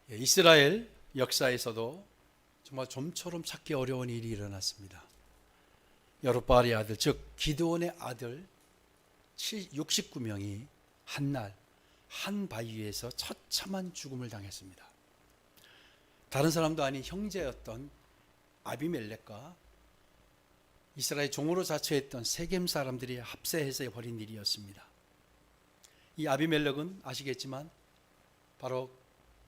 이스라엘 역사에서도 정말 좀처럼 찾기 어려운 일이 일어났습니다. 여룹바알의 아들, 즉 기드온의 아들 69명이 한날 한 바위 위에서 처참한 죽음을 당했습니다. 다른 사람도 아닌 형제였던 아비멜렉과 이스라엘 종으로 자처했던 세겜 사람들이 합세해서 벌인 일이었습니다. 이 아비멜렉은 아시겠지만 바로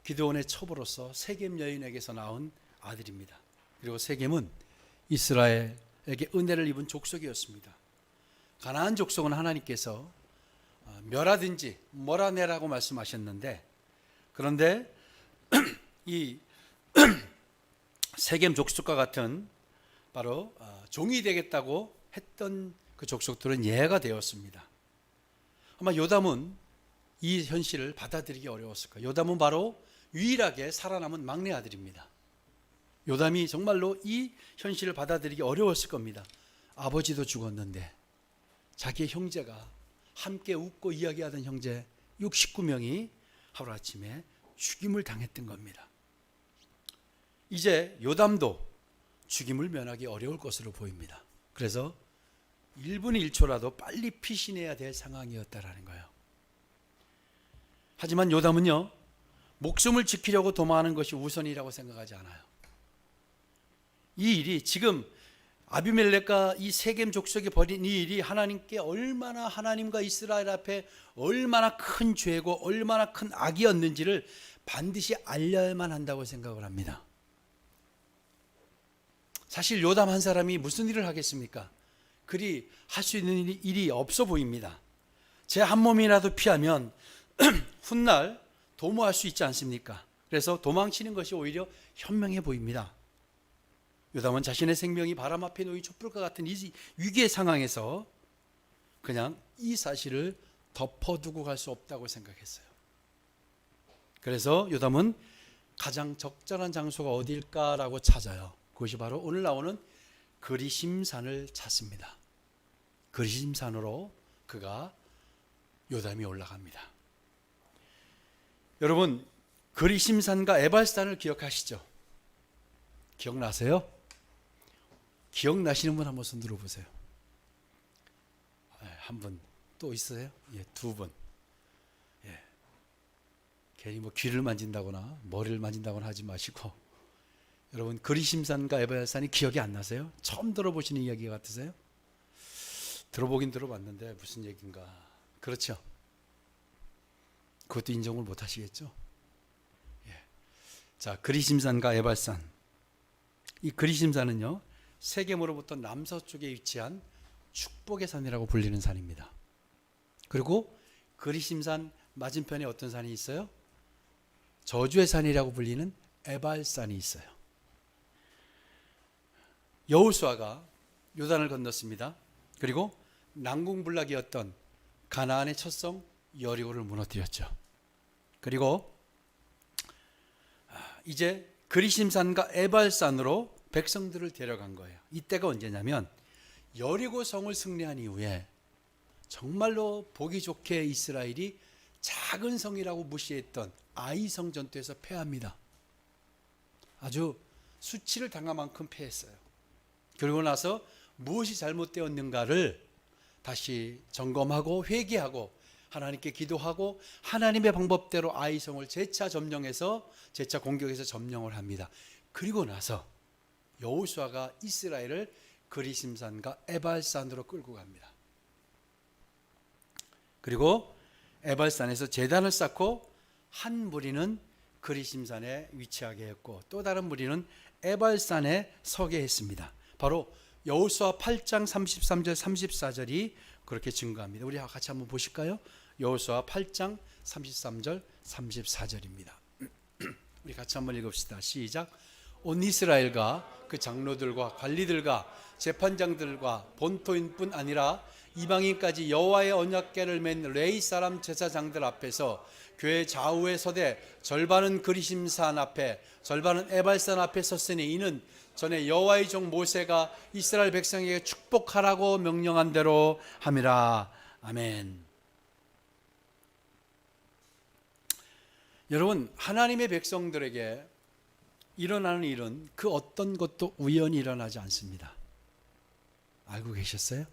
기드온의 첩으로서 세겜 여인에게서 낳은 아들입니다. 그리고 세겜은 이스라엘에게 은혜를 입은 족속이었습니다. 가나안 족속은 하나님께서 멸하든지 몰아내라고 말씀하셨는데, 그런데 이 세겜 족속과 같은 바로 종이 되겠다고 했던 그 족속들은 예외가 되었습니다. 아마 요담은 이 현실을 받아들이기 어려웠을 거예요. 요담은 바로 유일하게 살아남은 막내 아들입니다. 요담이 정말로 이 현실을 받아들이기 어려웠을 겁니다. 아버지도 죽었는데 자기의 형제가 함께 웃고 이야기하던 형제 69명이 하루아침에 죽임을 당했던 겁니다. 이제 요담도 죽임을 면하기 어려울 것으로 보입니다. 그래서 1분 1초라도 빨리 피신해야 될 상황이었다라는 거예요. 하지만 요담은요, 목숨을 지키려고 도망하는 것이 우선이라고 생각하지 않아요. 이 일이 지금 아비멜렉과 이 세겜 족속이 벌인 이 일이 하나님께 얼마나, 하나님과 이스라엘 앞에 얼마나 큰 죄고 얼마나 큰 악이었는지를 반드시 알려야만 한다고 생각을 합니다. 사실 요담 한 사람이 무슨 일을 하겠습니까? 그리 할 수 있는 일이 없어 보입니다. 제 한 몸이라도 피하면 훗날 도모할 수 있지 않습니까? 그래서 도망치는 것이 오히려 현명해 보입니다. 요담은 자신의 생명이 바람 앞에 놓인 촛불과 같은 이 위기의 상황에서 그냥 이 사실을 덮어두고 갈 수 없다고 생각했어요. 그래서 요담은 가장 적절한 장소가 어디일까라고 찾아요. 그것이 바로 오늘 나오는 그리심산을 찾습니다. 그리심산으로 그가 요담이 올라갑니다. 여러분, 그리심산과 에발산을 기억하시죠? 기억나세요? 기억나시는 분 한번 손 들어보세요. 한 분 또 있어요? 예, 두 분. 예. 괜히 뭐 귀를 만진다거나 머리를 만진다거나 하지 마시고, 여러분 그리심산과 에발산이 기억이 안 나세요? 처음 들어보시는 이야기 같으세요? 들어보긴 들어봤는데 무슨 얘기인가? 그렇죠? 그것도 인정을 못 하시겠죠? 예. 자, 그리심산과 에발산. 이 그리심산은요, 세겜으로부터 남서쪽에 위치한 축복의 산이라고 불리는 산입니다. 그리고 그리심산 맞은편에 어떤 산이 있어요? 저주의 산이라고 불리는 에발산이 있어요. 여호수아가 요단을 건넜습니다. 그리고 난공불락이었던 가나안의 첫 성 여리고를 무너뜨렸죠. 그리고 이제 그리심산과 에발산으로 백성들을 데려간 거예요. 이때가 언제냐면 여리고 성을 승리한 이후에 정말로 보기 좋게 이스라엘이 작은 성이라고 무시했던 아이성 전투에서 패합니다. 아주 수치를 당한 만큼 패했어요. 그리고 나서 무엇이 잘못되었는가를 다시 점검하고 회개하고 하나님께 기도하고 하나님의 방법대로 아이성을 재차 점령해서 재차 공격해서 점령을 합니다. 그리고 나서 여호수아가 이스라엘을 그리심산과 에발산으로 끌고 갑니다. 그리고 에발산에서 제단을 쌓고 한 무리는 그리심산에 위치하게 했고 또 다른 무리는 에발산에 서게 했습니다. 바로 여호수아 8장 33절 34절이 그렇게 증거합니다. 우리 같이 한번 보실까요? 여호수아 8장 33절 34절입니다. 우리 같이 한번 읽읍시다. 시작. 온 이스라엘과 그 장로들과 관리들과 재판장들과 본토인뿐 아니라 이방인까지 여호와의 언약궤를 맨 레위 사람 제사장들 앞에서 교회 좌우에 서되 절반은 그리심산 앞에 절반은 에발산 앞에 섰으니 이는 전에 여호와의 종 모세가 이스라엘 백성에게 축복하라고 명령한 대로 함이라. 아멘. 여러분, 하나님의 백성들에게 일어나는 일은 그 어떤 것도 우연히 일어나지 않습니다. 알고 계셨어요?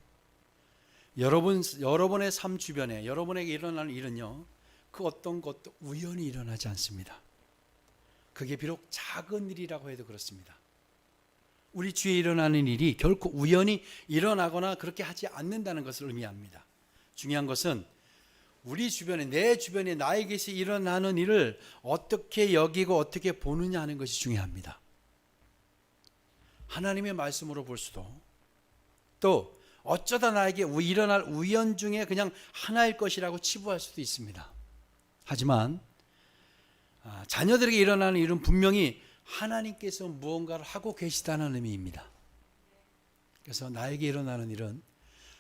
여러분의 삶 주변에 여러분에게 일어나는 일은요, 그 어떤 것도 우연히 일어나지 않습니다. 그게 비록 작은 일이라고 해도 그렇습니다. 우리 주위에 일어나는 일이 결코 우연히 일어나거나 그렇게 하지 않는다는 것을 의미합니다. 중요한 것은 우리 주변에, 내 주변에 나에게서 일어나는 일을 어떻게 여기고 어떻게 보느냐 하는 것이 중요합니다. 하나님의 말씀으로 볼 수도, 또 어쩌다 나에게 일어날 우연 중에 그냥 하나일 것이라고 치부할 수도 있습니다. 하지만 자녀들에게 일어나는 일은 분명히 하나님께서 무언가를 하고 계시다는 의미입니다. 그래서 나에게 일어나는 일은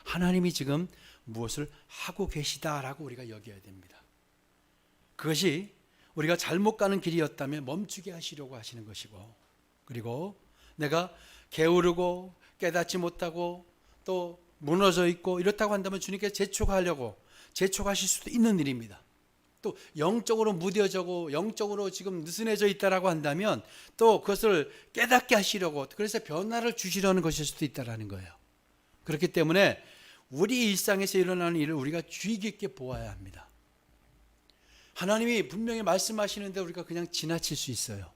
하나님이 지금 무엇을 하고 계시다라고 우리가 여겨야 됩니다. 그것이 우리가 잘못 가는 길이었다면 멈추게 하시려고 하시는 것이고, 그리고 내가 게으르고 깨닫지 못하고 또 무너져 있고 이렇다고 한다면 주님께서 재촉하실 수도 있는 일입니다. 또 영적으로 무뎌져고 영적으로 지금 느슨해져 있다라고 한다면 또 그것을 깨닫게 하시려고, 그래서 변화를 주시려는 것일 수도 있다라는 거예요. 그렇기 때문에 우리 일상에서 일어나는 일을 우리가 주의 깊게 보아야 합니다. 하나님이 분명히 말씀하시는데 우리가 그냥 지나칠 수 있어요.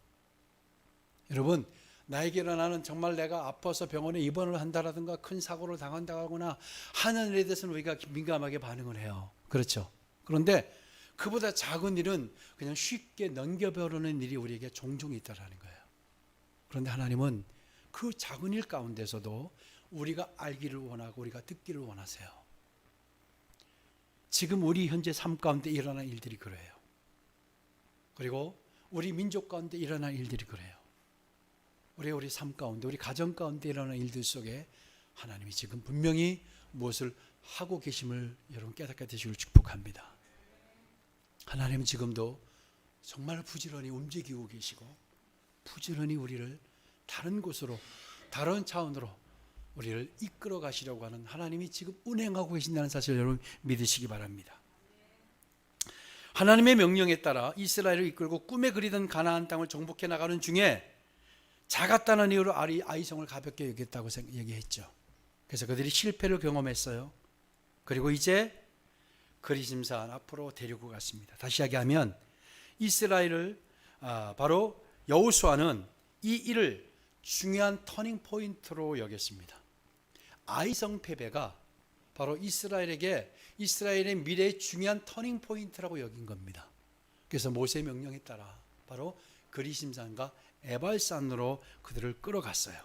여러분, 나에게 일어나는 정말 내가 아파서 병원에 입원을 한다라든가 큰 사고를 당한다거나 하는 일에 대해서는 우리가 민감하게 반응을 해요. 그렇죠? 그런데 그보다 작은 일은 그냥 쉽게 넘겨버리는 일이 우리에게 종종 있다라는 거예요. 그런데 하나님은 그 작은 일 가운데서도 우리가 알기를 원하고 우리가 듣기를 원하세요. 지금 우리 현재 삶 가운데 일어난 일들이 그래요. 그리고 우리 민족 가운데 일어난 일들이 그래요. 우리 삶 가운데, 우리 가정 가운데 일어난 일들 속에 하나님이 지금 분명히 무엇을 하고 계심을 여러분 깨닫게 되시길 축복합니다. 하나님은 지금도 정말 부지런히 움직이고 계시고 부지런히 우리를 다른 곳으로, 다른 차원으로 우리를 이끌어 가시려고 하는 하나님이 지금 운행하고 계신다는 사실을 여러분 믿으시기 바랍니다. 하나님의 명령에 따라 이스라엘을 이끌고 꿈에 그리던 가나안 땅을 정복해 나가는 중에 작았다는 이유로 아이성을 가볍게 여겼다고 얘기했죠. 그래서 그들이 실패를 경험했어요. 그리고 이제 그리심산 앞으로 데리고 갔습니다. 다시 이야기하면 이스라엘을 바로 여호수아는 이 일을 중요한 터닝 포인트로 여겼습니다. 아이성 패배가 바로 이스라엘의 미래의 중요한 터닝 포인트라고 여긴 겁니다. 그래서 모세의 명령에 따라 바로 그리심산과 에발산으로 그들을 끌어갔어요.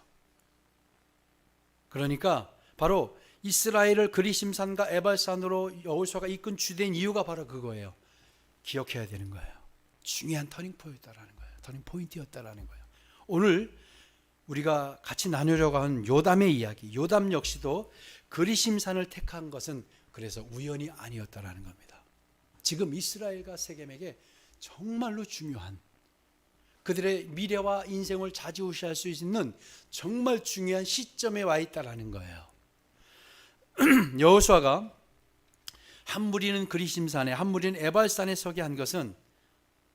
그러니까 바로 이스라엘을 그리심산과 에발산으로 여호수아가 이끈 주된 이유가 바로 그거예요. 기억해야 되는 거예요. 중요한 터닝 포인트였다라는 거예요. 오늘 우리가 같이 나누려고 하는 요담의 이야기, 요담 역시도 그리심산을 택한 것은 그래서 우연이 아니었다라는 겁니다. 지금 이스라엘과 세겜에게 정말로 중요한, 그들의 미래와 인생을 좌지우지할 수 있는 정말 중요한 시점에 와 있다라는 거예요. 여호수아가 한 무리는 그리심산에, 한 무리는 에발산에 서게 한 것은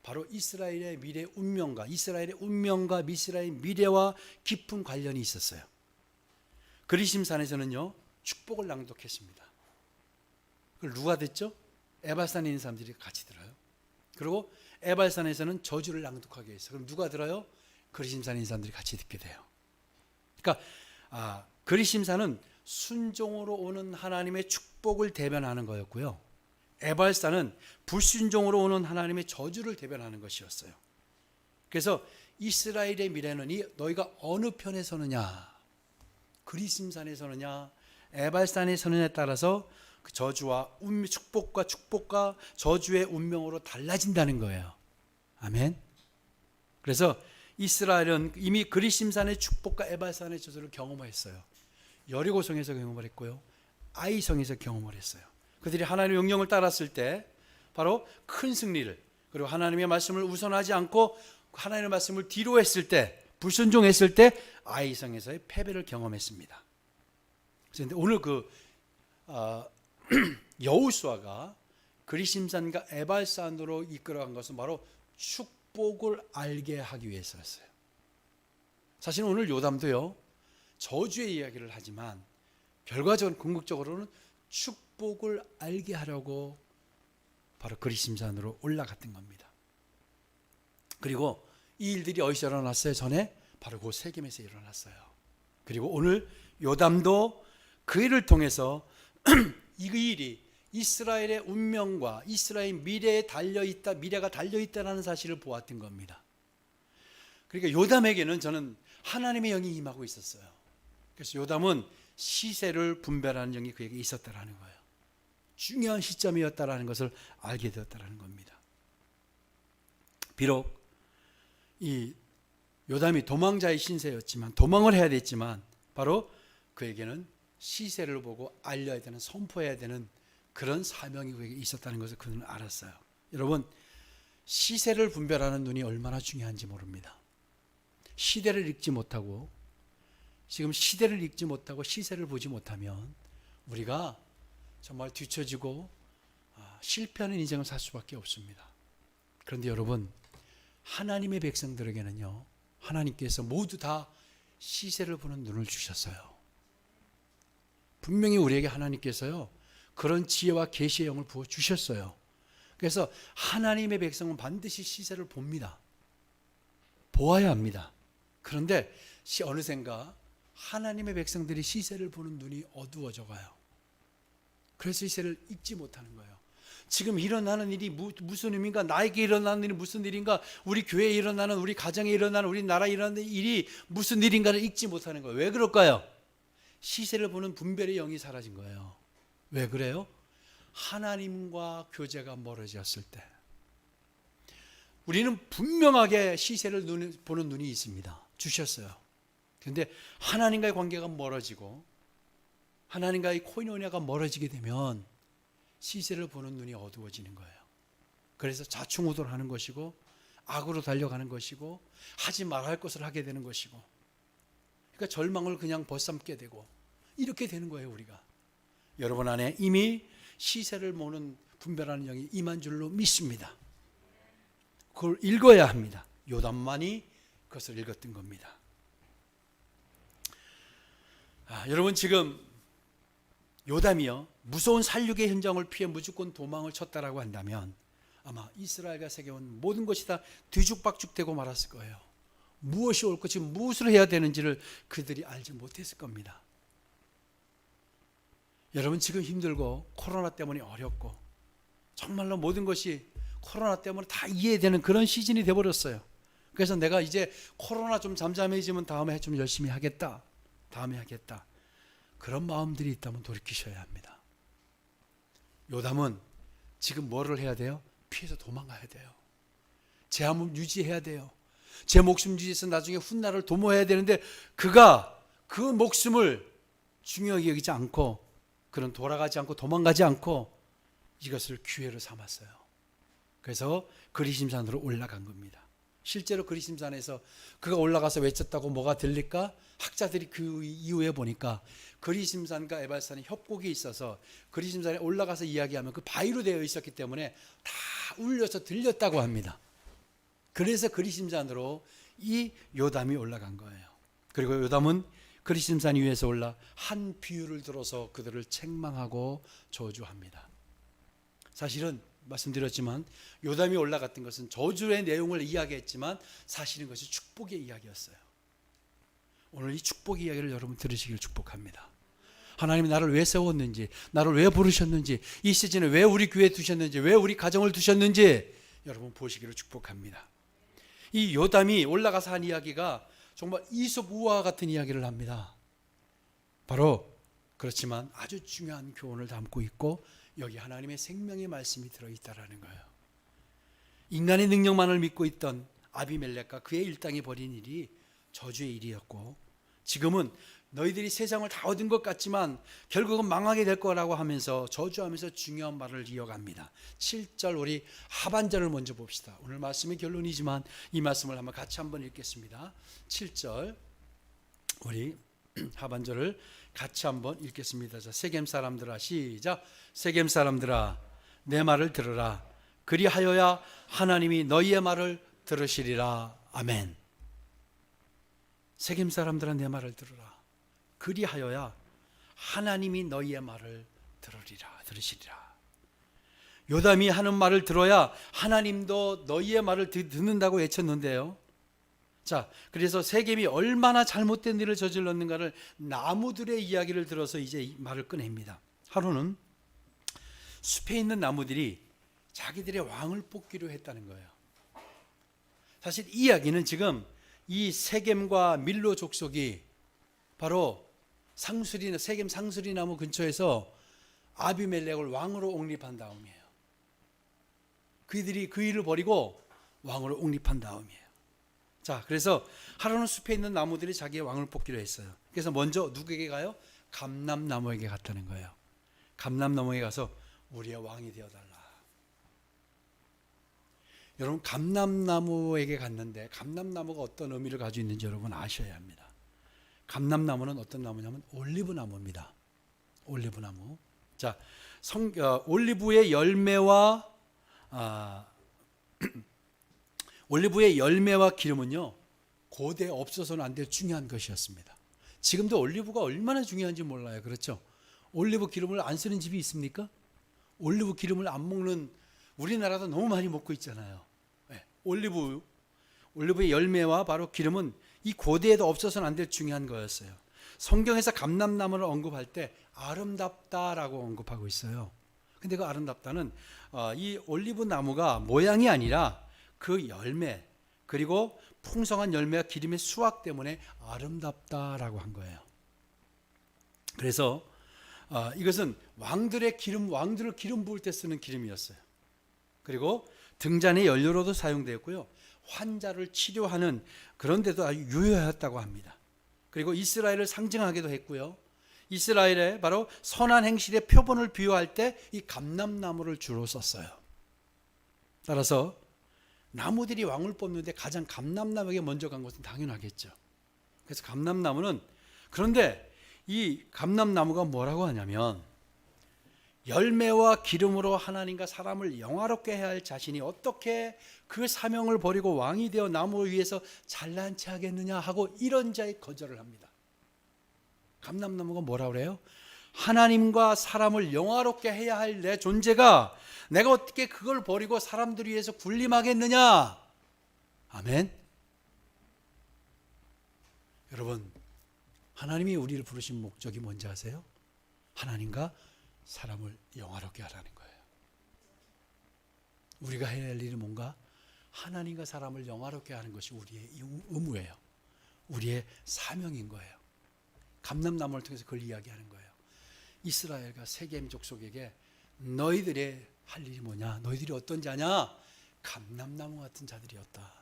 바로 이스라엘의 운명과 이스라엘의 미래와 깊은 관련이 있었어요. 그리심산에서는요, 축복을 낭독했습니다. 그걸 누가 듣죠? 에발산에 있는 사람들이 같이 들어요. 그리고 에발산에서는 저주를 낭독하게 했어요. 그럼 누가 들어요? 그리심산에 있는 사람들이 같이 듣게 돼요. 그러니까 그리심산은 순종으로 오는 하나님의 축복을 대변하는 거였고요, 에발산은 불순종으로 오는 하나님의 저주를 대변하는 것이었어요. 그래서 이스라엘의 미래는 너희가 어느 편에 서느냐, 그리심산에 서느냐 에발산에 서느냐에 따라서 그 저주와 축복과 저주의 운명으로 달라진다는 거예요. 아멘. 그래서 이스라엘은 이미 그리심산의 축복과 에발산의 저주를 경험했어요. 여리고성에서 경험을 했고요, 아이성에서 경험을 했어요. 그들이 하나님의 명령을 따랐을 때 바로 큰 승리를, 그리고 하나님의 말씀을 우선하지 않고 하나님의 말씀을 뒤로 했을 때, 불순종했을 때 아이성에서의 패배를 경험했습니다. 그런데 오늘 여호수아가 그리심산과 에발산으로 이끌어간 것은 바로 축복을 알게 하기 위해서였어요. 사실 오늘 요담도요, 저주의 이야기를 하지만 결과적으로 궁극적으로는 축복을 알게 하려고 바로 그리심산으로 올라갔던 겁니다. 그리고 이 일들이 어디서 일어났어요? 전에 바로 그 세겜에서 일어났어요. 그리고 오늘 요담도 그 일을 통해서 이 일이 이스라엘의 운명과 이스라엘 미래에 달려있다, 미래가 달려있다는 사실을 보았던 겁니다. 그러니까 요담에게는 저는 하나님의 영이 임하고 있었어요. 그래서 요담은 시세를 분별하는 영이 그에게 있었다라는 거예요. 중요한 시점이었다라는 것을 알게 되었다라는 겁니다. 비록 이 요담이 도망자의 신세였지만, 도망을 해야 됐지만 바로 그에게는 시세를 보고 알려야 되는, 선포해야 되는 그런 사명이 그에게 있었다는 것을 그는 알았어요. 여러분, 시세를 분별하는 눈이 얼마나 중요한지 모릅니다. 시대를 읽지 못하고, 지금 시대를 읽지 못하고 시세를 보지 못하면 우리가 정말 뒤처지고 실패하는 인생을 살 수밖에 없습니다. 그런데 여러분, 하나님의 백성들에게는요, 하나님께서 모두 다 시세를 보는 눈을 주셨어요. 분명히 우리에게 하나님께서요, 그런 지혜와 계시의 영을 부어 주셨어요. 그래서 하나님의 백성은 반드시 시세를 봅니다. 보아야 합니다. 그런데 어느샌가 하나님의 백성들이 시세를 보는 눈이 어두워져 가요. 그래서 시세를 읽지 못하는 거예요. 지금 일어나는 일이 무슨 의미인가? 나에게 일어나는 일이 무슨 일인가? 우리 교회에 일어나는, 우리 가정에 일어나는, 우리 나라에 일어나는 일이 무슨 일인가를 읽지 못하는 거예요. 왜 그럴까요? 시세를 보는 분별의 영이 사라진 거예요. 왜 그래요? 하나님과 교제가 멀어졌을 때. 우리는 분명하게 시세를 보는 눈이 있습니다. 주셨어요. 그런데 하나님과의 관계가 멀어지고 하나님과의 코이노니아가 멀어지게 되면 시세를 보는 눈이 어두워지는 거예요. 그래서 좌충우돌하는 것이고 악으로 달려가는 것이고 하지 말아야 할 것을 하게 되는 것이고, 그러니까 절망을 그냥 벗삼게 되고 이렇게 되는 거예요. 우리가 여러분 안에 이미 시세를 보는 분별하는 영이 임한 줄로 믿습니다. 그걸 읽어야 합니다. 요담만이 그것을 읽었던 겁니다. 여러분, 지금 요담이요, 무서운 살육의 현장을 피해 무조건 도망을 쳤다라고 한다면 아마 이스라엘과 세계는 모든 것이 다 뒤죽박죽되고 말았을 거예요. 무엇이 옳고 지금 무엇을 해야 되는지를 그들이 알지 못했을 겁니다. 여러분, 지금 힘들고 코로나 때문에 어렵고 정말로 모든 것이 코로나 때문에 다 이해되는 그런 시즌이 되어버렸어요. 그래서 내가 이제 코로나 좀 잠잠해지면 다음에 좀 열심히 하겠다, 다음에 하겠다, 그런 마음들이 있다면 돌이키셔야 합니다. 요담은 지금 뭐를 해야 돼요? 피해서 도망가야 돼요. 제 한몸 유지해야 돼요. 제 목숨 유지해서 나중에 훗날을 도모해야 되는데 그가 그 목숨을 중요하게 여기지 않고, 그런 돌아가지 않고 도망가지 않고 이것을 기회로 삼았어요. 그래서 그리심산으로 올라간 겁니다. 실제로 그리심산에서 그가 올라가서 외쳤다고 뭐가 들릴까? 학자들이 그 이후에 보니까 그리심산과 에발산에 협곡이 있어서 그리심산에 올라가서 이야기하면 그 바위로 되어 있었기 때문에 다 울려서 들렸다고 합니다. 그래서 그리심산으로 이 요담이 올라간 거예요. 그리고 요담은 그리심산 위에서 올라 한 비유를 들어서 그들을 책망하고 저주합니다. 사실은 말씀드렸지만 요담이 올라갔던 것은 저주의 내용을 이야기했지만 사실은 그것이 축복의 이야기였어요. 오늘 이 축복의 이야기를 여러분 들으시길 축복합니다. 하나님이 나를 왜 세웠는지, 나를 왜 부르셨는지, 이 시즌에 왜 우리 교회에 두셨는지, 왜 우리 가정을 두셨는지 여러분 보시기를 축복합니다. 이 요담이 올라가서 한 이야기가 정말 이솝 우화와 같은 이야기를 합니다. 바로 그렇지만 아주 중요한 교훈을 담고 있고 여기 하나님의 생명의 말씀이 들어있다라는 거예요. 인간의 능력만을 믿고 있던 아비멜렉과 그의 일당이 벌인 일이 저주의 일이었고, 지금은 너희들이 세상을 다 얻은 것 같지만 결국은 망하게 될 거라고 하면서 저주하면서 중요한 말을 이어갑니다. 7절 우리 하반절을 먼저 봅시다. 오늘 말씀의 결론이지만 이 말씀을 한번 같이 한번 읽겠습니다. 7절 우리 하반절을 같이 한번 읽겠습니다. 자, 세겜 사람들아, 시작. 세겜 사람들아, 내 말을 들으라. 그리하여야 하나님이 너희의 말을 들으시리라. 아멘. 세겜 사람들아, 내 말을 들으라. 그리하여야 하나님이 너희의 말을 들으시리라. 요담이 하는 말을 들어야 하나님도 너희의 말을 듣는다고 외쳤는데요. 자, 그래서 세겜이 얼마나 잘못된 일을 저질렀는가를 나무들의 이야기를 들어서 이제 이 말을 꺼냅니다. 하루는 숲에 있는 나무들이 자기들의 왕을 뽑기로 했다는 거예요. 사실 이 이야기는 지금 이 세겜과 밀로 족속이 바로 세겜 상수리 나무 근처에서 아비멜렉을 왕으로 옹립한 다음이에요. 그들이 그 일을 버리고 왕으로 옹립한 다음이에요. 자, 그래서 하루는 숲에 있는 나무들이 자기의 왕을 뽑기로 했어요. 그래서 먼저 누구에게 가요? 감람나무에게 갔다는 거예요. 감람나무에 가서 우리의 왕이 되어달라. 여러분, 감람나무에게 갔는데 감람나무가 어떤 의미를 가지고 있는지 여러분 아셔야 합니다. 감람나무는 어떤 나무냐면 올리브나무입니다. 올리브나무. 자, 올리브의 열매와 올리브의 열매와 기름은요, 고대에 없어서는 안 될 중요한 것이었습니다. 지금도 올리브가 얼마나 중요한지 몰라요. 그렇죠? 올리브 기름을 안 쓰는 집이 있습니까? 올리브 기름을 안 먹는 우리나라도 너무 많이 먹고 있잖아요. 네, 올리브의 열매와 바로 기름은 이 고대에도 없어서는 안 될 중요한 거였어요. 성경에서 감람나무를 언급할 때 아름답다라고 언급하고 있어요. 근데 그 아름답다는 이 올리브 나무가 모양이 아니라 그 열매, 그리고 풍성한 열매와 기름의 수확 때문에 아름답다라고 한 거예요. 그래서 이것은 왕들을 기름 부을 때 쓰는 기름이었어요. 그리고 등잔의 연료로도 사용되었고요, 환자를 치료하는 그런 데도 아주 유효했다고 합니다. 그리고 이스라엘을 상징하기도 했고요, 이스라엘의 바로 선한 행실의 표본을 비유할 때 이 감람나무를 주로 썼어요. 따라서 나무들이 왕을 뽑는데 가장 감람나무에게 먼저 간 것은 당연하겠죠. 그래서 감람나무는, 그런데 이 감람나무가 뭐라고 하냐면, 열매와 기름으로 하나님과 사람을 영화롭게 해야 할 자신이 어떻게 그 사명을 버리고 왕이 되어 나무 위에서 잘난 체 하겠느냐 하고 이런 자의 거절을 합니다. 감람나무가 뭐라고 그래요? 하나님과 사람을 영화롭게 해야 할 내 존재가 내가 어떻게 그걸 버리고 사람들 위해서 군림하겠느냐. 아멘. 여러분, 하나님이 우리를 부르신 목적이 뭔지 아세요? 하나님과 사람을 영화롭게 하라는 거예요. 우리가 해야 할 일은 뭔가? 하나님과 사람을 영화롭게 하는 것이 우리의 의무예요. 우리의 사명인 거예요. 감람나무를 통해서 그걸 이야기하는 거예요. 이스라엘과 세겜 족속에게 너희들의 할 일이 뭐냐? 너희들이 어떤 자냐? 감람나무 같은 자들이었다.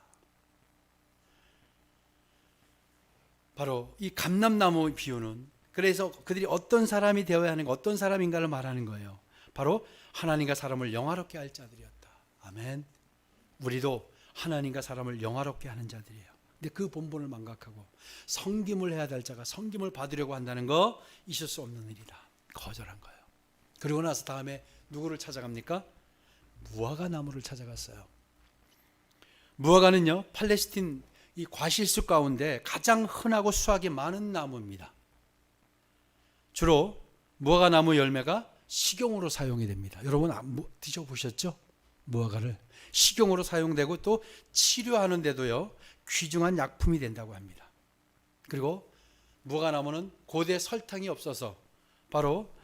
바로 이 감람나무 비유는, 그래서 그들이 어떤 사람이 되어야 하는가, 어떤 사람인가를 말하는 거예요. 바로 하나님과 사람을 영화롭게 할 자들이었다. 아멘. 우리도 하나님과 사람을 영화롭게 하는 자들이에요. 근데 그 본분을 망각하고 섬김을 해야 될 자가 섬김을 받으려고 한다는 거 있을 수 없는 일이다. 거절한 거예요. 그리고 나서 다음에 누구를 찾아갑니까? 무화과 나무를 찾아갔어요. 무화과는요, 팔레스틴 이 과실수 가운데 가장 흔하고 수확이 많은 나무입니다. 주로 무화과 나무 열매가 식용으로 사용이 됩니다. 여러분 드셔보셨죠? 무화과를 식용으로 사용되고 또 치료하는 데도요, 귀중한 약품이 된다고 합니다. 그리고 무화과 나무는 고대 설탕이 없어서 바로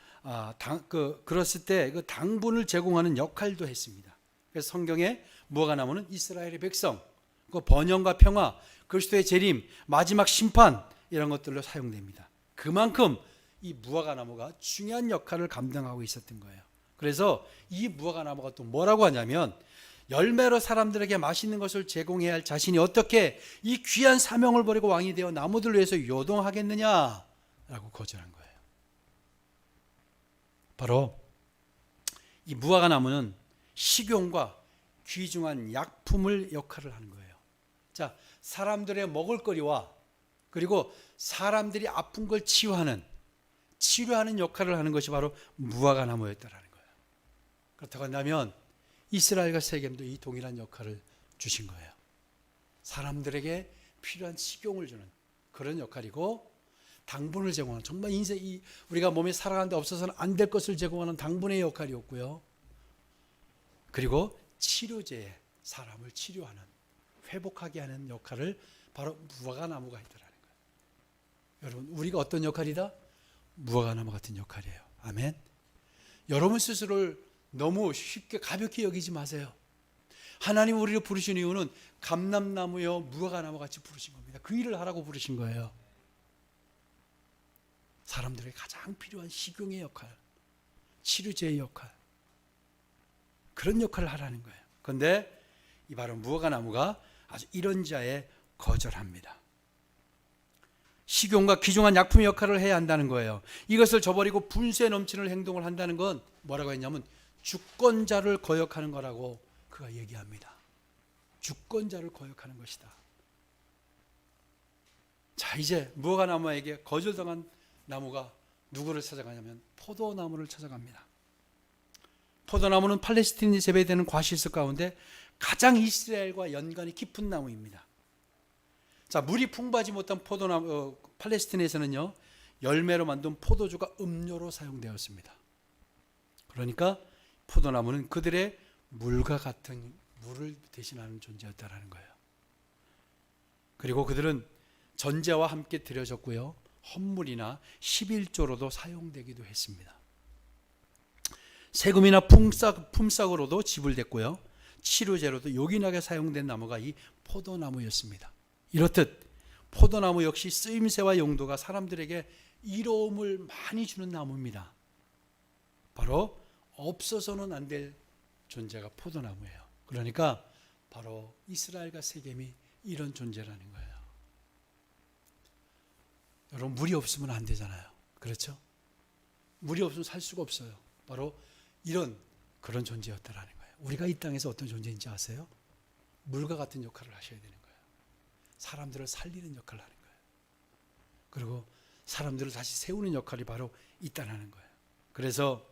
그랬을 때 그 당분을 제공하는 역할도 했습니다. 그래서 성경에 무화과 나무는 이스라엘의 백성, 그 번영과 평화, 그리스도의 재림, 마지막 심판 이런 것들로 사용됩니다. 그만큼 이 무화과 나무가 중요한 역할을 감당하고 있었던 거예요. 그래서 이 무화과 나무가 또 뭐라고 하냐면, 열매로 사람들에게 맛있는 것을 제공해야 할 자신이 어떻게 이 귀한 사명을 버리고 왕이 되어 나무들을 위해서 요동하겠느냐라고 거절한 거예요. 바로 이 무화과 나무는 식용과 귀중한 약품을 역할을 하는 거예요. 자, 사람들의 먹을거리와 그리고 사람들이 아픈 걸 치료하는 역할을 하는 것이 바로 무화과 나무였다라는 거예요. 그렇다고 한다면 이스라엘과 세겜도 이 동일한 역할을 주신 거예요. 사람들에게 필요한 식용을 주는 그런 역할이고, 당분을 제공하는, 정말 우리가 몸에 살아가는데 없어서는 안 될 것을 제공하는 당분의 역할이었고요. 그리고 치료제에 사람을 치료하는, 회복하게 하는 역할을 바로 무화과나무가 했더라는 거예요. 여러분, 우리가 어떤 역할이다? 무화과나무 같은 역할이에요. 아멘. 여러분 스스로를 너무 쉽게 가볍게 여기지 마세요. 하나님 우리를 부르신 이유는 감람나무요 무화과나무 같이 부르신 겁니다. 그 일을 하라고 부르신 거예요. 사람들에게 가장 필요한 식용의 역할, 치료제의 역할, 그런 역할을 하라는 거예요. 그런데 이 바로 무화과나무가 아주 이런 자에 거절합니다. 식용과 귀중한 약품의 역할을 해야 한다는 거예요. 이것을 저버리고 분수에 넘치는 행동을 한다는 건 뭐라고 했냐면 주권자를 거역하는 거라고 그가 얘기합니다. 주권자를 거역하는 것이다. 자, 이제 무화과나무에게 거절당한 나무가 누구를 찾아가냐면 포도나무를 찾아갑니다. 포도나무는 팔레스틴이 재배되는 과실수 가운데 가장 이스라엘과 연관이 깊은 나무입니다. 자, 물이 풍부하지 못한 포도나무, 팔레스틴에서는요, 열매로 만든 포도주가 음료로 사용되었습니다. 그러니까 포도나무는 그들의 물과 같은 물을 대신하는 존재였다라는 거예요. 그리고 그들은 전제와 함께 드려졌고요, 헌물이나 11조로도 사용되기도 했습니다. 세금이나 품삯으로도 지불됐고요, 치료제로도 요긴하게 사용된 나무가 이 포도나무였습니다. 이렇듯 포도나무 역시 쓰임새와 용도가 사람들에게 이로움을 많이 주는 나무입니다. 바로 없어서는 안 될 존재가 포도나무예요. 그러니까 바로 이스라엘과 세겜이 이런 존재라는 거예요. 여러분, 물이 없으면 안 되잖아요. 그렇죠? 물이 없으면 살 수가 없어요. 바로 그런 존재였다라는 거예요. 우리가 이 땅에서 어떤 존재인지 아세요? 물과 같은 역할을 하셔야 되는 거예요. 사람들을 살리는 역할을 하는 거예요. 그리고 사람들을 다시 세우는 역할이 바로 있다는 거예요. 그래서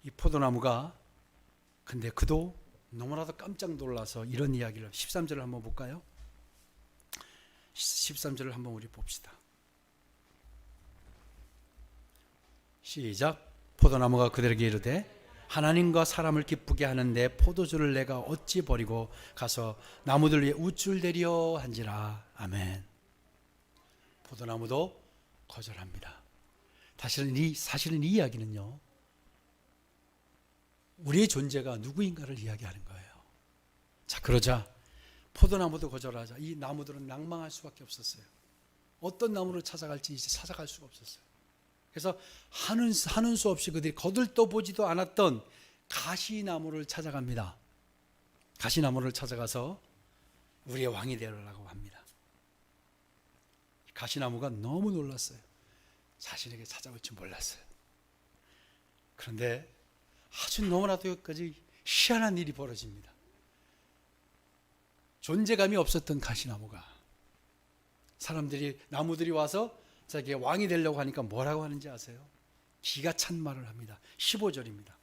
이 포도나무가, 근데 그도 너무나도 깜짝 놀라서 이런 이야기를, 13절을 한번 볼까요? 13절을 한번 우리 봅시다. 시작. 포도나무가 그들에게 이르되 하나님과 사람을 기쁘게 하는데 포도주를 내가 어찌 버리고 가서 나무들 위에 우쭐대려 한지라. 아멘. 포도나무도 거절합니다. 사실은 이 이야기는요, 우리의 존재가 누구인가를 이야기하는 거예요. 자, 그러자 포도나무도 거절하자 이 나무들은 낭망할 수밖에 없었어요. 어떤 나무를 찾아갈지 이제 찾아갈 수가 없었어요. 그래서 하는 수 없이 그들이 거들떠 보지도 않았던 가시나무를 찾아갑니다. 가시나무를 찾아가서 우리의 왕이 되라고 합니다. 가시나무가 너무 놀랐어요. 자신에게 찾아올 줄 몰랐어요. 그런데 아주 너무나도 여기까지 희한한 일이 벌어집니다. 존재감이 없었던 가시나무가, 나무들이 와서 자기 왕이 되려고 하니까 뭐라고 하는지 아세요? 기가 찬 말을 합니다. 15절입니다.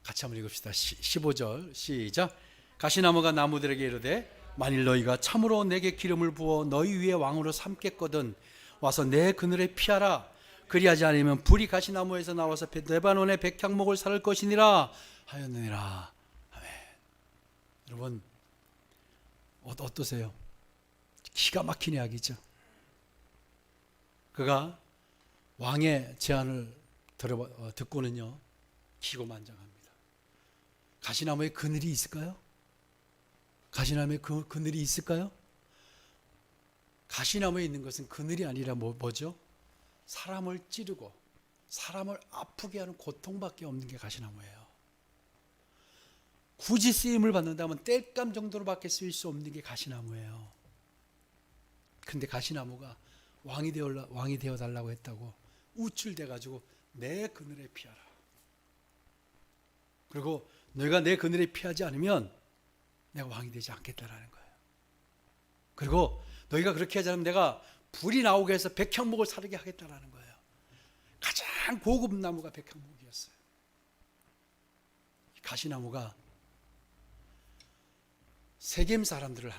같이 한번 읽읍시다. 15절 시작. 가시나무가 나무들에게 이르되 만일 너희가 참으로 내게 기름을 부어 너희 위에 왕으로 삼겠거든 와서 내 그늘에 피하라. 그리하지 않으면 불이 가시나무에서 나와서 레바논의 백향목을 살을 것이니라 하였느니라. 아멘. 여러분, 어떠세요? 기가 막힌 이야기죠. 그가 왕의 제안을 듣고는요, 기고만장합니다. 가시나무에 그늘이 있을까요? 가시나무에 그늘이 있을까요? 가시나무에 있는 것은 그늘이 아니라 뭐죠? 사람을 찌르고 사람을 아프게 하는 고통밖에 없는 게 가시나무예요. 굳이 쓰임을 받는다면 땔감 정도로밖에 쓰일 수 없는 게 가시나무예요. 근데 가시나무가 왕이 되어달라고 했다고 우쭐대가지고 내 그늘에 피하라. 그리고 너희가 내 그늘에 피하지 않으면 내가 왕이 되지 않겠다라는 거예요. 그리고 너희가 그렇게 하지 않으면 내가 불이 나오게 해서 백향목을 사르게 하겠다라는 거예요. 가장 고급 나무가 백향목이었어요. 가시나무가 세겜 사람들을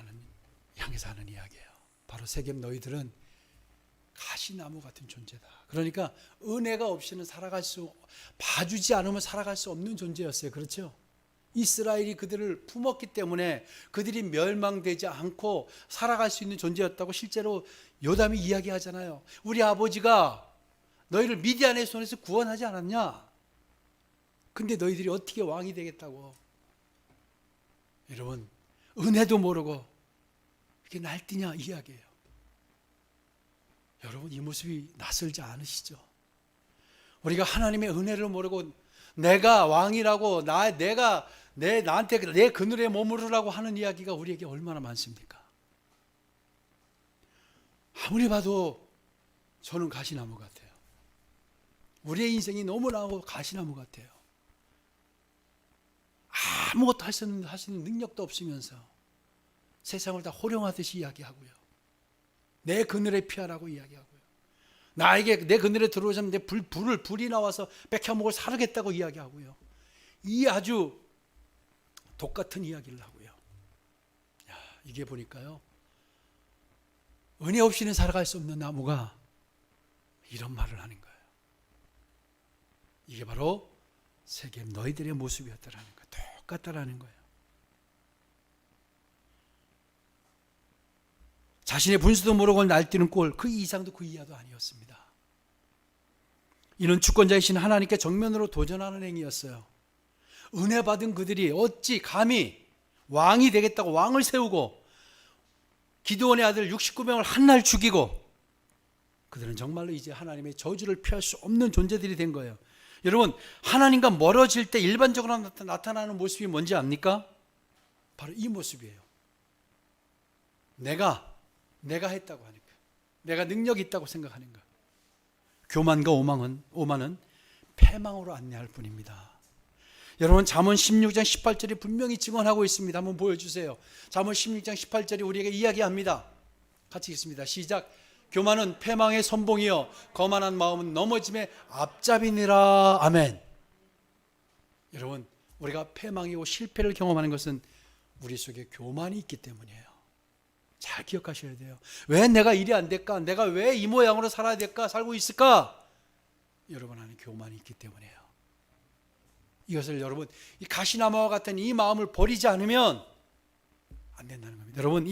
향해서 하는 이야기예요. 바로 세겜 너희들은 가시나무 같은 존재다. 그러니까 은혜가 없이는 봐주지 않으면 살아갈 수 없는 존재였어요. 그렇죠? 이스라엘이 그들을 품었기 때문에 그들이 멸망되지 않고 살아갈 수 있는 존재였다고 실제로 요담이 이야기하잖아요. 우리 아버지가 너희를 미디안의 손에서 구원하지 않았냐? 근데 너희들이 어떻게 왕이 되겠다고? 여러분, 은혜도 모르고 이렇게 날뛰냐 이 이야기예요. 여러분, 이 모습이 낯설지 않으시죠? 우리가 하나님의 은혜를 모르고 내가 왕이라고 나한테 내 그늘에 머무르라고 하는 이야기가 우리에게 얼마나 많습니까? 아무리 봐도 저는 가시나무 같아요. 우리의 인생이 너무나 가시나무 같아요. 아무것도 할 수 있는 능력도 없으면서 세상을 다 호령하듯이 이야기하고요. 내 그늘에 피하라고 이야기하고요. 나에게 내 그늘에 들어오자면 불이 나와서 백향목을 사르겠다고 이야기하고요. 이 아주 똑같은 이야기를 하고요. 이게 보니까요, 은혜 없이는 살아갈 수 없는 나무가 이런 말을 하는 거예요. 이게 바로 세겜 너희들의 모습이었다라는 거예요. 똑같다라는 거예요. 자신의 분수도 모르고 날뛰는 꼴, 그 이상도 그 이하도 아니었습니다. 이는 주권자이신 하나님께 정면으로 도전하는 행위였어요. 은혜 받은 그들이 어찌 감히 왕이 되겠다고 왕을 세우고 기드온의 아들 69명을 한날 죽이고, 그들은 정말로 이제 하나님의 저주를 피할 수 없는 존재들이 된 거예요. 여러분, 하나님과 멀어질 때 일반적으로 나타나는 모습이 뭔지 압니까? 바로 이 모습이에요. 내가 했다고 하니까, 내가 능력이 있다고 생각하는 것. 교만과 오만은 패망으로 안내할 뿐입니다. 여러분, 잠언 16장 18절이 분명히 증언하고 있습니다. 한번 보여주세요. 잠언 16장 18절이 우리에게 이야기합니다. 같이 읽습니다. 시작. 교만은 패망의 선봉이요 거만한 마음은 넘어짐의 앞잡이니라. 아멘. 여러분, 우리가 패망이고 실패를 경험하는 것은 우리 속에 교만이 있기 때문이에요. 잘 기억하셔야 돼요. 왜 내가 일이 안 될까? 내가 왜 이 모양으로 살아야 될까? 살고 있을까? 여러분 안에 교만이 있기 때문이에요. 이것을 여러분, 이 가시나무와 같은 이 마음을 버리지 않으면 안 된다는 겁니다. 여러분,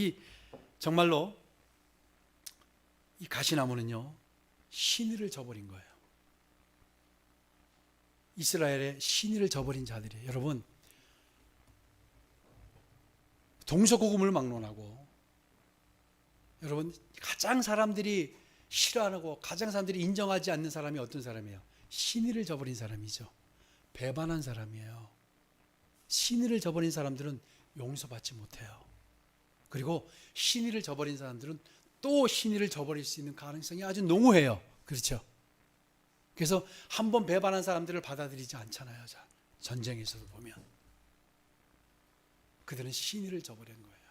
정말로 이 가시나무는요, 신의를 저버린 거예요. 이스라엘의 신의를 저버린 자들이에요. 여러분, 동서고금을 막론하고, 여러분, 가장 사람들이 싫어하고 가장 사람들이 인정하지 않는 사람이 어떤 사람이에요? 신의를 저버린 사람이죠. 배반한 사람이에요. 신의를 저버린 사람들은 용서받지 못해요. 그리고 신의를 저버린 사람들은 또 신의를 저버릴 수 있는 가능성이 아주 농후해요. 그렇죠? 그래서 한 번 배반한 사람들을 받아들이지 않잖아요. 전쟁에서도 보면 그들은 신의를 저버린 거예요.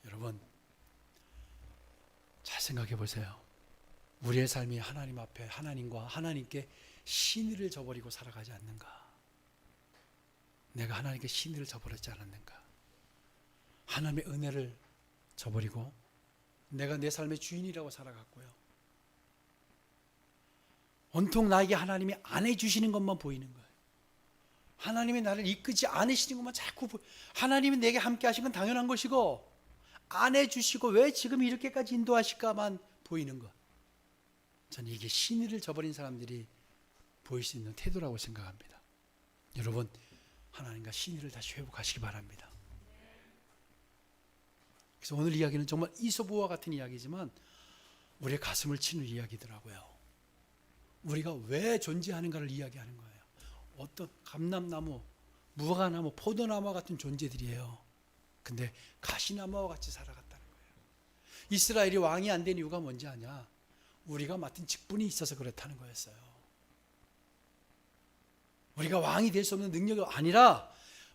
여러분, 잘 생각해 보세요. 우리의 삶이 하나님 앞에, 하나님과 하나님께 신의를 저버리고 살아가지 않는가? 내가 하나님께 신의를 저버렸지 않았는가? 하나님의 은혜를 저버리고 내가 내 삶의 주인이라고 살아갔고요. 온통 나에게 하나님이 안 해주시는 것만 보이는 거예요. 하나님이 나를 이끄지 않으시는 것만 자꾸 하나님이 내게 함께 하신 건 당연한 것이고 안 해주시고 왜 지금 이렇게까지 인도하실까만 보이는 것. 저는 이게 신의를 저버린 사람들이 보일 수 있는 태도라고 생각합니다. 여러분, 하나님과 신의를 다시 회복하시기 바랍니다. 그래서 오늘 이야기는 정말 이소부와 같은 이야기지만 우리의 가슴을 치는 이야기더라고요. 우리가 왜 존재하는가를 이야기하는 거예요. 어떤 감람나무, 무화과나무, 포도나무와 같은 존재들이에요. 근데 가시나무와 같이 살아갔다는 거예요. 이스라엘이 왕이 안 된 이유가 뭔지 아냐? 우리가 맡은 직분이 있어서 그렇다는 거였어요. 우리가 왕이 될 수 없는 능력이 아니라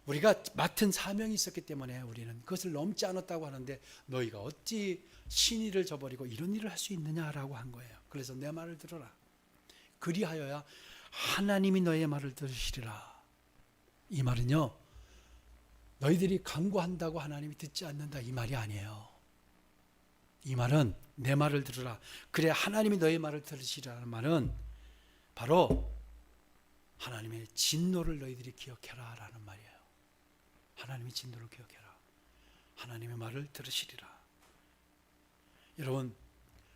우리가 맡은 사명이 있었기 때문에 우리는 그것을 넘지 않았다고 하는데 너희가 어찌 신의를 저버리고 이런 일을 할 수 있느냐라고 한 거예요. 그래서 내 말을 들어라. 그리하여야 하나님이 너의 말을 들으시리라. 이 말은요, 너희들이 강구한다고 하나님이 듣지 않는다 이 말이 아니에요. 이 말은 내 말을 들으라. 그래 하나님이 너희 말을 들으시라는 말은 바로 하나님의 진노를 너희들이 기억해라 라는 말이에요. 하나님의 진노를 기억해라. 하나님의 말을 들으시리라. 여러분,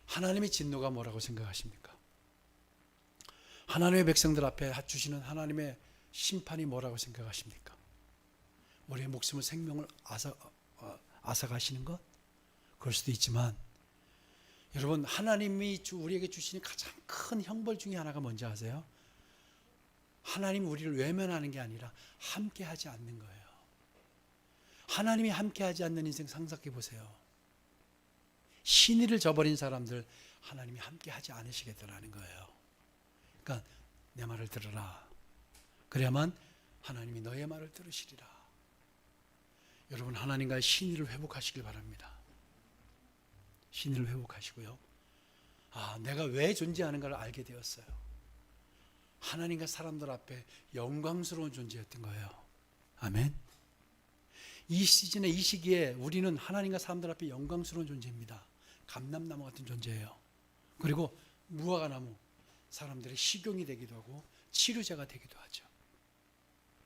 하나님의 진노가 뭐라고 생각하십니까? 하나님의 백성들 앞에 주시는 하나님의 심판이 뭐라고 생각하십니까? 우리의 목숨을 생명을 앗아가시는 것? 그럴 수도 있지만 여러분, 하나님이 우리에게 주시는 가장 큰 형벌 중에 하나가 뭔지 아세요? 하나님이 우리를 외면하는 게 아니라 함께하지 않는 거예요. 하나님이 함께하지 않는 인생 상상해 보세요. 신의를 저버린 사람들 하나님이 함께하지 않으시겠다라는 거예요. 그러니까 내 말을 들으라. 그래야만 하나님이 너의 말을 들으시리라. 여러분, 하나님과의 신의를 회복하시길 바랍니다. 신의를 회복하시고요. 내가 왜 존재하는가를 알게 되었어요. 하나님과 사람들 앞에 영광스러운 존재였던 거예요. 아멘. 이 시즌에 이 시기에 우리는 하나님과 사람들 앞에 영광스러운 존재입니다. 감람나무 같은 존재예요. 그리고 무화과나무, 사람들의 식용이 되기도 하고 치료제가 되기도 하죠.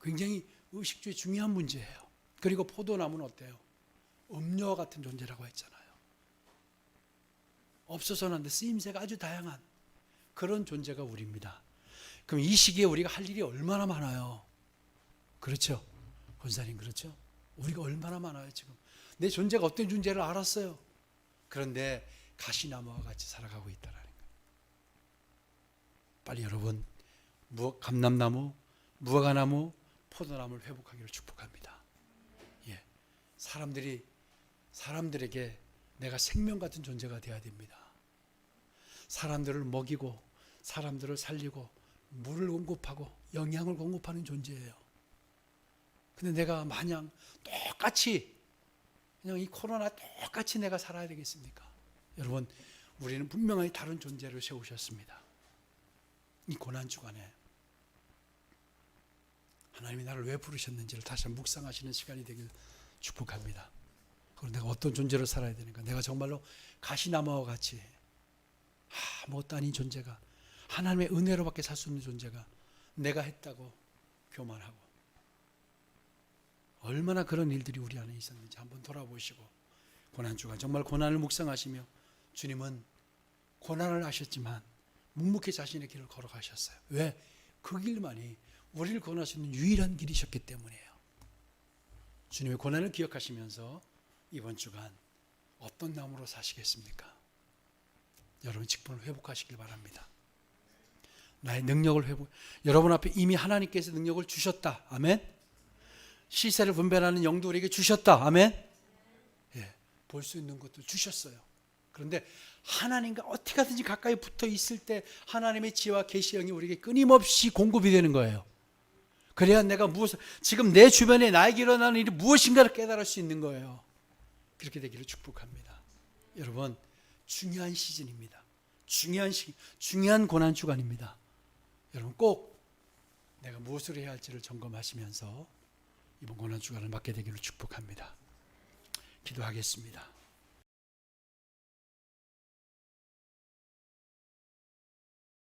굉장히 의식주의 중요한 문제예요. 그리고 포도나무는 어때요? 음료와 같은 존재라고 했잖아요. 없어서는 안 돼. 쓰임새가 아주 다양한 그런 존재가 우리입니다. 그럼 이 시기에 우리가 할 일이 얼마나 많아요. 그렇죠? 권사님, 그렇죠? 우리가 얼마나 많아요. 지금 내 존재가 어떤 존재를 알았어요. 그런데 가시나무와 같이 살아가고 있다는 거예요. 빨리 여러분, 감람나무, 무화과나무, 포도나무를 회복하기를 축복합니다. 예, 사람들에게 내가 생명 같은 존재가 되어야 됩니다. 사람들을 먹이고 사람들을 살리고 물을 공급하고 영양을 공급하는 존재예요. 근데 내가 마냥 똑같이 그냥 이 코로나 똑같이 내가 살아야 되겠습니까? 여러분, 우리는 분명히 다른 존재를 세우셨습니다. 이 고난 주간에 하나님이 나를 왜 부르셨는지를 다시 한번 묵상하시는 시간이 되길 축복합니다. 그리고 내가 어떤 존재로 살아야 되는가? 내가 정말로 가시나무와 같이 아무것도 아닌 존재가, 하나님의 은혜로밖에 살 수 없는 존재가 내가 했다고 교만하고, 얼마나 그런 일들이 우리 안에 있었는지 한번 돌아보시고, 고난주간 정말 고난을 묵상하시며, 주님은 고난을 하셨지만 묵묵히 자신의 길을 걸어가셨어요. 왜? 그 길만이 우리를 구원할 수 있는 유일한 길이셨기 때문이에요. 주님의 고난을 기억하시면서 이번 주간 어떤 나무로 사시겠습니까? 여러분, 직분을 회복하시길 바랍니다. 나의 능력을 여러분 앞에 이미 하나님께서 능력을 주셨다. 아멘. 시세를 분별하는 영도 우리에게 주셨다. 아멘. 예, 볼 수 있는 것도 주셨어요. 그런데 하나님과 어떻게 하든지 가까이 붙어 있을 때 하나님의 지혜와 계시 영이 우리에게 끊임없이 공급이 되는 거예요. 그래야 내가 지금 내 주변에 나에게 일어나는 일이 무엇인가를 깨달을 수 있는 거예요. 그렇게 되기를 축복합니다. 여러분, 중요한 시즌입니다. 중요한 고난 주간입니다. 여러분, 꼭 내가 무엇을 해야 할지를 점검하시면서 이번 고난 주간을 맞게 되기를 축복합니다. 기도하겠습니다.